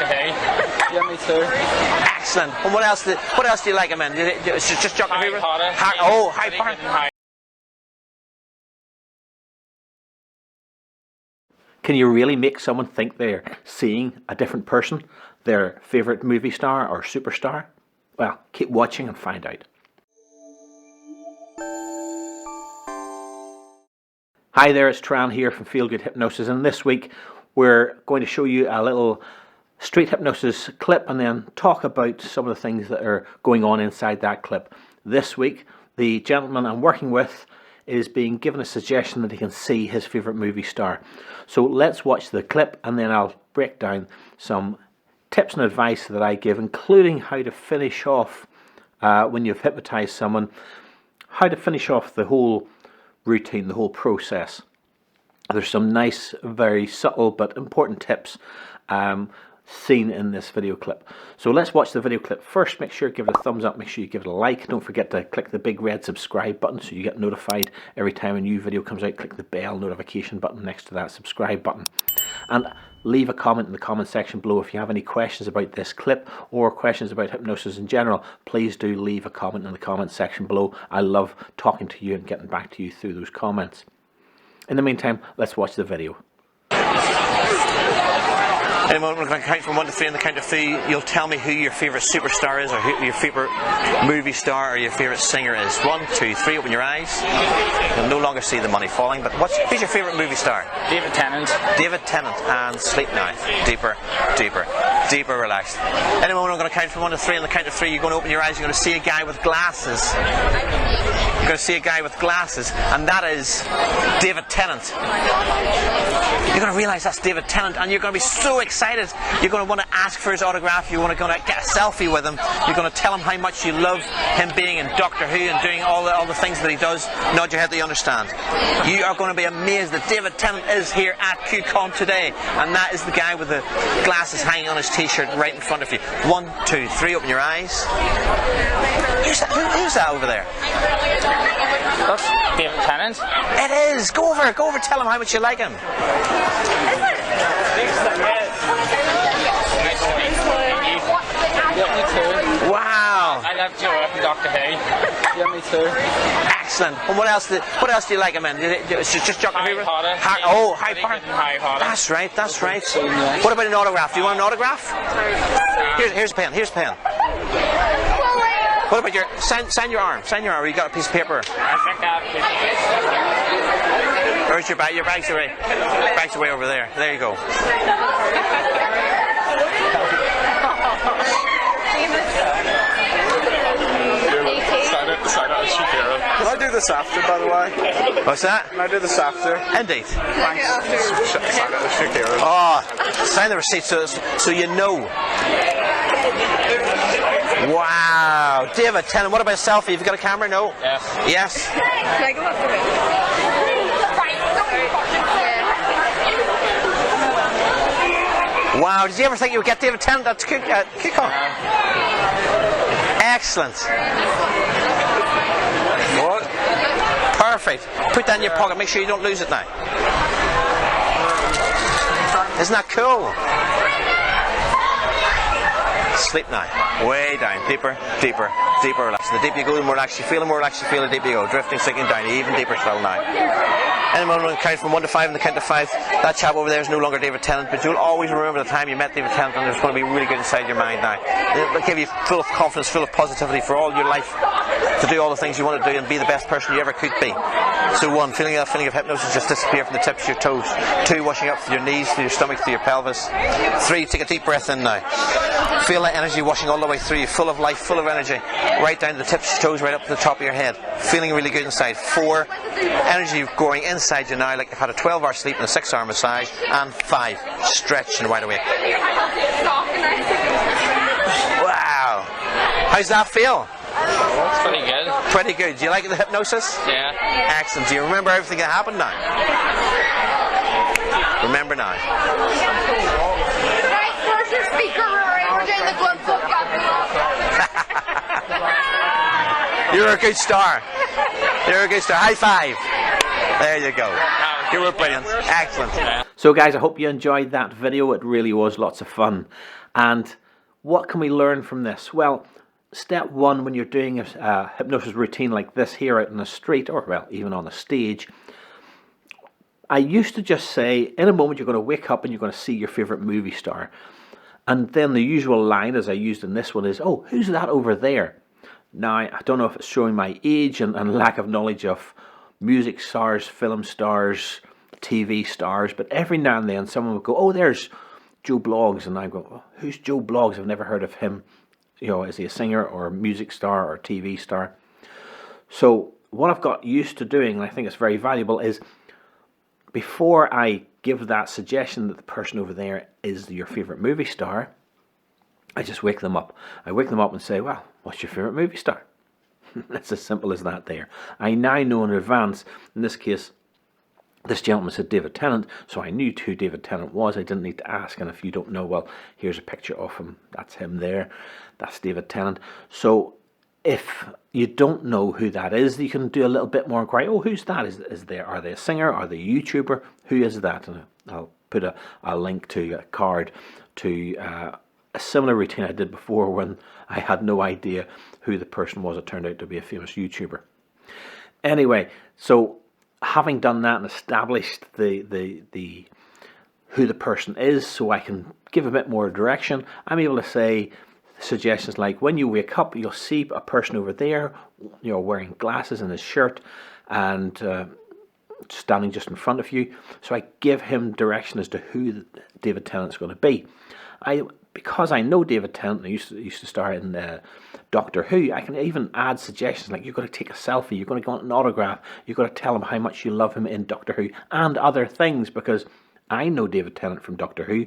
Doctor Who. Yeah, me too. Excellent. And what else do you like him in? It's just Doctor Who? Harry Potter. Harry Potter. Can you really make someone think they're seeing a different person, their favourite movie star or superstar? Well, keep watching and find out. Hi there, it's Turan here from Feel Good Hypnosis, and this week we're going to show you a little Street Hypnosis clip and then talk about some of the things that are going on inside that clip. This week, the gentleman I'm working with is being given a suggestion that he can see his favourite movie star. So let's watch the clip and then I'll break down some tips and advice that I give, including how to finish off when you've hypnotised someone, how to finish off the whole routine, the whole process. There's some nice, very subtle but important tips seen in this video clip. So let's watch the video clip first. Make sure you give it a thumbs up, make sure you give it a like. Don't forget to click the big red subscribe button so you get notified every time a new video comes out. Click the bell notification button next to that subscribe button. And leave a comment in the comment section below if you have any questions about this clip or questions about hypnosis in general. Please do leave a comment in the comment section below. I love talking to you and getting back to you through those comments. In the meantime, let's watch the video. In a moment, we're going to count from 1 to 3. On the count of 3, you'll tell me who your favourite superstar is, or who your favourite movie star, or your favourite singer is. 1, 2, 3. Open your eyes. You'll no longer see the money falling. But who's your favourite movie star? David Tennant. David Tennant. And sleep now. Deeper, deeper, deeper, relaxed. In a moment, I'm going to count from 1 to 3. On the count of 3, you're going to open your eyes. You're going to see a guy with glasses. You're going to see a guy with glasses, and that is David Tennant. You're going to realise that's David Tennant, and you're going to be so excited. You're going to want to ask for his autograph. You're going to get a selfie with him. You're going to tell him how much you love him being in Doctor Who and doing all the things that he does. Nod your head that you understand. You are going to be amazed that David Tennant is here at QCon today, and that is the guy with the glasses hanging on his t-shirt right in front of you. 1, 2, 3. Open your eyes. Who's that over there? That's David Tennant. It is. Go over. Tell him how much you like him. Yeah, me too. Wow. I love Joe from Doctor Who. Yeah, me too. Excellent. And what else do you like him in? It's just Doctor Who? Harry Potter. Harry Potter. Harry Potter. That's right. What about an autograph? Do you want an autograph? Here's a pen. What about your sign your arm? Or you got a piece of paper? I think I have a piece of paper. Where's your bag? Your bag's away. Bag's away over there. There you go. Can I do this after, by the way? What's that? Can I do this after? Indeed. Thanks. Oh, sign the receipt so you know. Wow. David Tennant, what about a selfie? Have you got a camera? No? Yes. Can I go up for it? Wow, did you ever think you would get David Tennant at QCon? Excellent. What? Perfect. Put that in your pocket. Make sure you don't lose it now. Isn't that cool? Sleep now. Way down. Deeper, deeper, deeper relax. The deeper you go, the more relaxed you feel. The more relaxed you feel, the deeper you go. Drifting, sinking down. Even deeper still now. Anyone will count from 1 to 5. On the count of 5, that chap over there is no longer David Tennant, but you'll always remember the time you met David Tennant, and it's going to be really good inside your mind now. It'll give you full of confidence, full of positivity for all your life to do all the things you want to do and be the best person you ever could be. So 1, feeling that feeling of hypnosis just disappear from the tips of your toes. 2, washing up through your knees, through your stomach, through your pelvis. 3, take a deep breath in now. Feel that energy washing all the way through you, full of life, full of energy, right down to the tips of your toes, right up to the top of your head. Feeling really good inside. 4, energy growing inside you now like you've had a 12-hour sleep and a 6-hour massage. And 5, stretch and wide awake. Wow. How's that feel? It's pretty good. Pretty good. Do you like the hypnosis? Yeah. Excellent. Do you remember everything that happened now? Remember now. Right, where's your speaker, Rory? We're doing the glove book. You're a good star. You're a good star. High five. There you go. You were brilliant. Excellent. So guys, I hope you enjoyed that video. It really was lots of fun. And what can we learn from this? Well, step one, when you're doing a hypnosis routine like this here out in the street, or well, even on a stage, I used to just say, in a moment you're going to wake up and you're going to see your favourite movie star. And then the usual line, as I used in this one, is, oh, who's that over there? Now, I don't know if it's showing my age and lack of knowledge of music stars, film stars, TV stars, but every now and then someone would go, oh, there's Joe Bloggs, and I go, oh, who's Joe Bloggs? I've never heard of him. You know, is he a singer or a music star or a TV star? So what I've got used to doing, and I think it's very valuable, is before I give that suggestion that the person over there is your favourite movie star, I just wake them up. I wake them up and say, well, what's your favourite movie star? It's as simple as that there. I now know in advance, in this case, this gentleman said David Tennant, so I knew who David Tennant was. I didn't need to ask, and if you don't know, well, here's a picture of him. That's him there. That's David Tennant. So if you don't know who that is, you can do a little bit more inquiry. Oh, who's that? Are they a singer? Are they a YouTuber? Who is that? And I'll put a link to a card to a similar routine I did before when I had no idea who the person was. It turned out to be a famous YouTuber. Anyway, so having done that and established the who the person is, so I can give a bit more direction, I'm able to say suggestions like, when you wake up, you'll see a person over there, you know, wearing glasses and his shirt, and standing just in front of you. So I give him direction as to who David Tennant's going to be. Because I know David Tennant, I used to star in Doctor Who, I can even add suggestions like, you're going to take a selfie, you're going to want an autograph, you're going to tell him how much you love him in Doctor Who, and other things, because I know David Tennant from Doctor Who.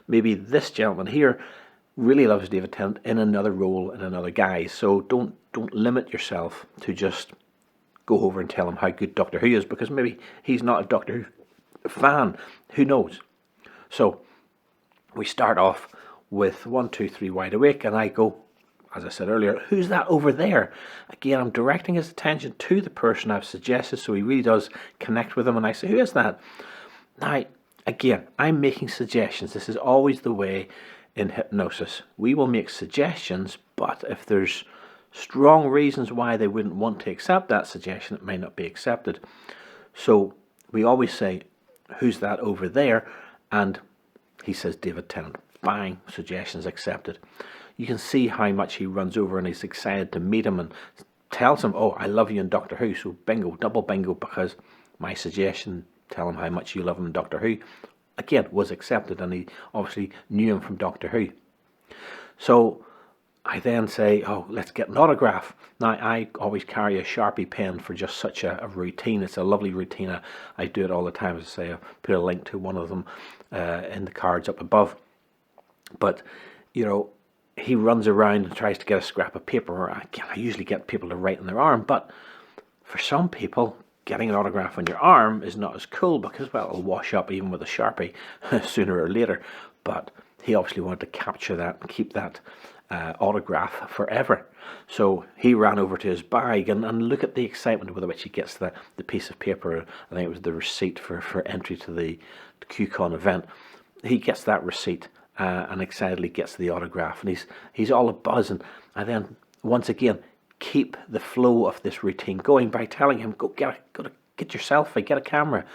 Maybe this gentleman here really loves David Tennant in another role, in another guise. So don't limit yourself to just go over and tell him how good Doctor Who is, because maybe he's not a Doctor Who fan. Who knows? So we start off with 1, 2, 3, wide awake, and I go, as I said earlier, who's that over there? Again, I'm directing his attention to the person I've suggested, so he really does connect with him, and I say, who is that? Now, again, I'm making suggestions. This is always the way in hypnosis. We will make suggestions, but if there's strong reasons why they wouldn't want to accept that suggestion, it may not be accepted. So we always say, who's that over there? And he says David Tennant. Bang, suggestions accepted. You can see how much he runs over and he's excited to meet him and tells him, oh, I love you in Doctor Who. So bingo, double bingo, because my suggestion, tell him how much you love him in Doctor Who, again, was accepted, and he obviously knew him from Doctor Who. So I then say, oh, let's get an autograph. Now, I always carry a Sharpie pen for just such a routine. It's a lovely routine. I do it all the time. As I say, I put a link to one of them in the cards up above. But, you know, he runs around and tries to get a scrap of paper. Or I usually get people to write on their arm. But for some people, getting an autograph on your arm is not as cool because, well, it'll wash up even with a Sharpie sooner or later. But he obviously wanted to capture that and keep that autograph forever. So he ran over to his bag and look at the excitement with which he gets the piece of paper. I think it was the receipt for entry to the QCon event. He gets that receipt and excitedly gets the autograph, and he's all abuzz. And I then once again keep the flow of this routine going by telling him, go get your selfie, get a camera.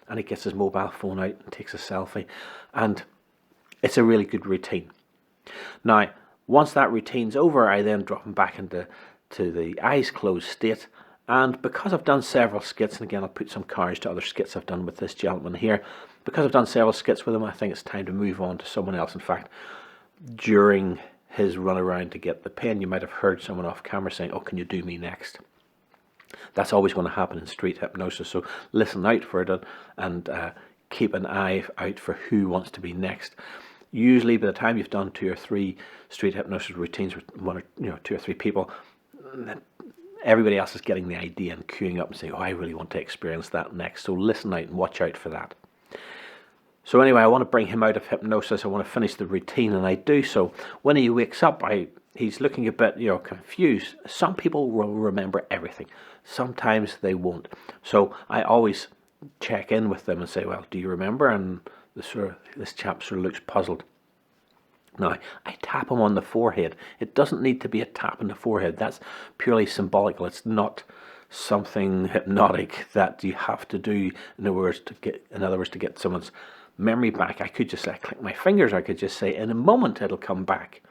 And he gets his mobile phone out and takes a selfie, and it's a really good routine. Now, once that routine's over, I then drop him back into the eyes closed state. And because I've done several skits, and again I'll put some cards to other skits I've done with this gentleman here, because I've done several skits with him, I think it's time to move on to someone else. In fact, during his run around to get the pen, you might have heard someone off camera saying, oh, can you do me next? That's always going to happen in street hypnosis, so listen out for it and keep an eye out for who wants to be next. Usually by the time you've done 2 or 3 street hypnosis routines with 2 or 3 people, everybody else is getting the idea and queuing up and saying, oh, I really want to experience that next. So listen out and watch out for that. So anyway, I want to bring him out of hypnosis. I want to finish the routine, and I do so. When he wakes up, he's looking a bit, confused. Some people will remember everything. Sometimes they won't. So I always check in with them and say, well, do you remember? And this chap sort of looks puzzled. Now, I tap him on the forehead. It doesn't need to be a tap on the forehead. That's purely symbolical. It's not something hypnotic that you have to do in other words to get someone's memory back. I could just click my fingers. I could just say, in a moment it'll come back.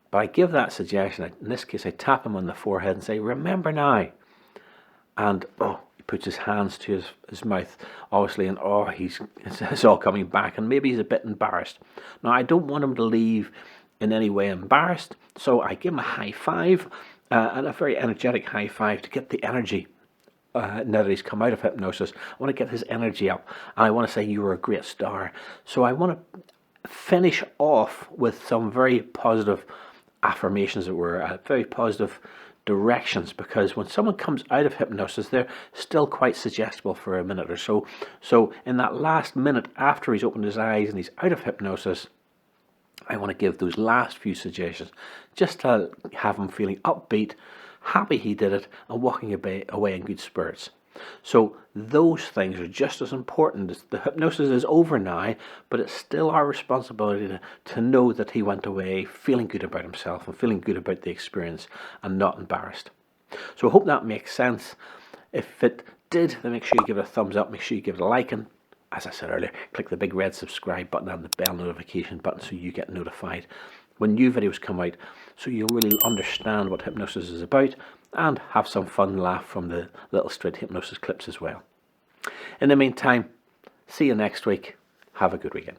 But I give that suggestion. In this case, I tap him on the forehead and say, remember now. And he puts his hands to his mouth, obviously, and it's all coming back, and maybe he's a bit embarrassed. Now, I don't want him to leave in any way embarrassed, so I give him a high five, and a very energetic high five to get the energy. Now that he's come out of hypnosis, I want to get his energy up, and I want to say, you were a great star. So I want to finish off with some very positive affirmations that were very positive directions, because when someone comes out of hypnosis, they're still quite suggestible for a minute or so. So in that last minute after he's opened his eyes and he's out of hypnosis, I want to give those last few suggestions just to have him feeling upbeat, happy he did it, and walking away in good spirits. So those things are just as important. The hypnosis is over now, but it's still our responsibility to know that he went away feeling good about himself and feeling good about the experience and not embarrassed. So I hope that makes sense. If it did, then make sure you give it a thumbs up, make sure you give it a like, and as I said earlier, click the big red subscribe button and the bell notification button so you get notified when new videos come out, so you'll really understand what hypnosis is about and have some fun laugh from the little Street Hypnosis clips as well. In the meantime, see you next week. Have a good weekend.